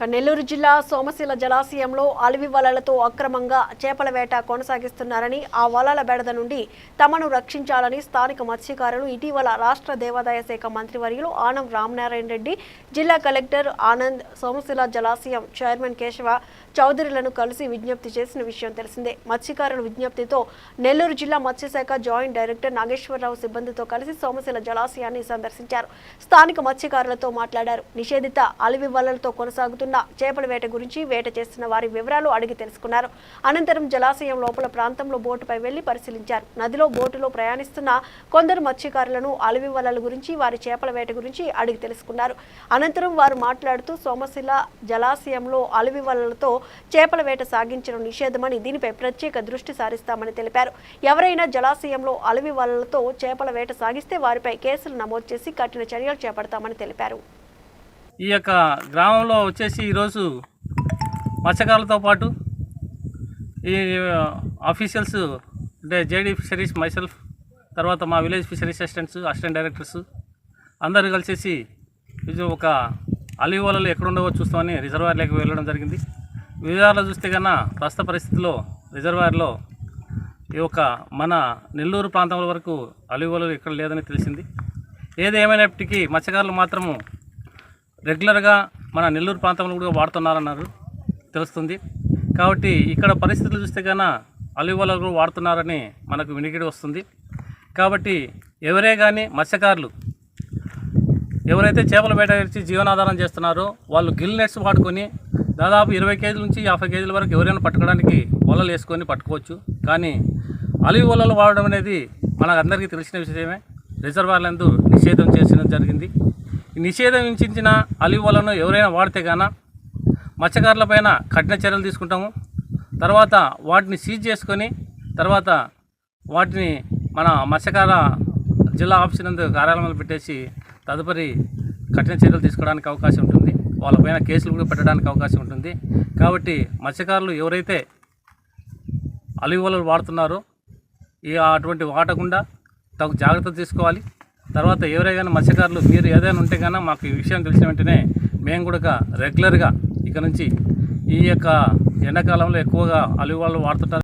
నెల్లూరు జిల్లా సోమశిల జలాశయంలో అలివి వలలతో అక్రమంగా చేపల వేట కొనసాగిస్తున్నారని, ఆ వలల బెడద నుండి తమను రక్షించాలని స్థానిక మత్స్యకారులు ఇటీవల రాష్ట్ర దేవాదాయ శాఖ మంత్రివర్యులు ఆనం రామనారాయణ రెడ్డి, జిల్లా కలెక్టర్ ఆనంద్, సోమశిల జలాశయం చైర్మన్ కేశవ చౌదరిలను కలిసి విజ్ఞప్తి చేసిన విషయం తెలిసిందే. మత్స్యకారుల విజ్ఞప్తితో నెల్లూరు జిల్లా మత్స్యశాఖ జాయింట్ డైరెక్టర్ నాగేశ్వరరావు సిబ్బందితో కలిసి సోమశిల జలాశయాన్ని సందర్శించారు. స్థానిక మత్స్యకారులతో మాట్లాడారు. నిషేధిత అలివి వలలతో కొనసాగుతున్న చేపల వేట గురించి, వేట చేస్తున్న వారి వివరాలు అడిగి తెలుసుకున్నారు. అనంతరం జలాశయం లోపల ప్రాంతంలో బోటుపై వెళ్లి పరిశీలించారు. నదిలో బోటులో ప్రయాణిస్తున్న కొందరు మత్స్యకారులను అలివి వలల గురించి, వారి చేపల వేట గురించి అడిగి తెలుసుకున్నారు. అనంతరం వారు మాట్లాడుతూ సోమశిల జలాశయంలో అలివి వలలతో చేపల వేట సాగించడం నిషేధమని, దీనిపై ప్రత్యేక దృష్టి సారిస్తామని తెలిపారు. ఎవరైనా జలాశయంలో అలివి వలలతో చేపల వేట సాగిస్తే వారిపై కేసులు నమోదు చేసి కఠిన చర్యలు చేపడతామని తెలిపారు. ఈ యొక్క గ్రామంలో వచ్చేసి ఈరోజు మత్స్యకారులతో పాటు ఈ ఆఫీషియల్స్ అంటే జేడీ ఫిషరీస్, మైసెల్ఫ్, తర్వాత మా విలేజ్ ఫిషరీస్ అసిస్టెంట్ డైరెక్టర్స్ అందరూ కలిసేసి ఇది ఒక అలివి వలలు ఎక్కడుండవో చూస్తామని రిజర్వాయర్లోకి వెళ్ళడం జరిగింది. వివరాలు చూస్తే కన్నా ప్రస్తుత పరిస్థితుల్లో రిజర్వాయర్లో ఈ యొక్క మన నెల్లూరు ప్రాంతం వరకు అలివి వలలు ఎక్కడ లేదని తెలిసింది. ఏది ఏమైనప్పటికీ మత్స్యకారులు మాత్రము రెగ్యులర్గా మన నెల్లూరు ప్రాంతంలో కూడా వాడుతున్నారన్నారు తెలుస్తుంది. కాబట్టి ఇక్కడ పరిస్థితులు చూస్తే కన్నా అలివి వలలు కూడా వాడుతున్నారని మనకు వినికిడి వస్తుంది. కాబట్టి ఎవరే కానీ మత్స్యకారులు ఎవరైతే చేపల వేట చేసి జీవనాధారం చేస్తున్నారో వాళ్ళు గిల్ నెట్స్ వాడుకొని దాదాపు 20 కేజీల నుంచి 50 కేజీల వరకు ఎవరైనా పట్టుకోవడానికి వలలు వేసుకొని పట్టుకోవచ్చు. కానీ అలివి వలలు వాడడం అనేది మనకు అందరికీ తెలిసిన విషయమే. రిజర్వాయర్లందు నిషేధం చేసిన జరిగింది. ఈ నిషేధం విధించిన అలివి వలను ఎవరైనా వాడితే గాన మత్స్యకారులపైన కఠిన చర్యలు తీసుకుంటాము. తర్వాత వాటిని సీజ్ చేసుకొని తర్వాత వాటిని మన మత్స్యకార జిల్లా ఆఫీస్ నందు కార్యాలయంలో పెట్టేసి తదుపరి కఠిన చర్యలు తీసుకోవడానికి అవకాశం ఉంటుంది. వాళ్ళపైన కేసులు కూడా పెట్టడానికి అవకాశం ఉంటుంది. కాబట్టి మత్స్యకారులు ఎవరైతే అలివి వలలు వాడుతున్నారో అటువంటి వాడకుండా తగు జాగ్రత్త తీసుకోవాలి. తర్వాత ఎవరైనా మత్స్యకారులు మీరు ఏదైనా ఉంటే కన్నా మాకు ఈ విషయం తెలిసిన వెంటనే మేము కూడా రెగ్యులర్గా ఇక నుంచి ఈ యొక్క ఎండాకాలంలో ఎక్కువగా అలివి వలలు వాడుతుంటారు.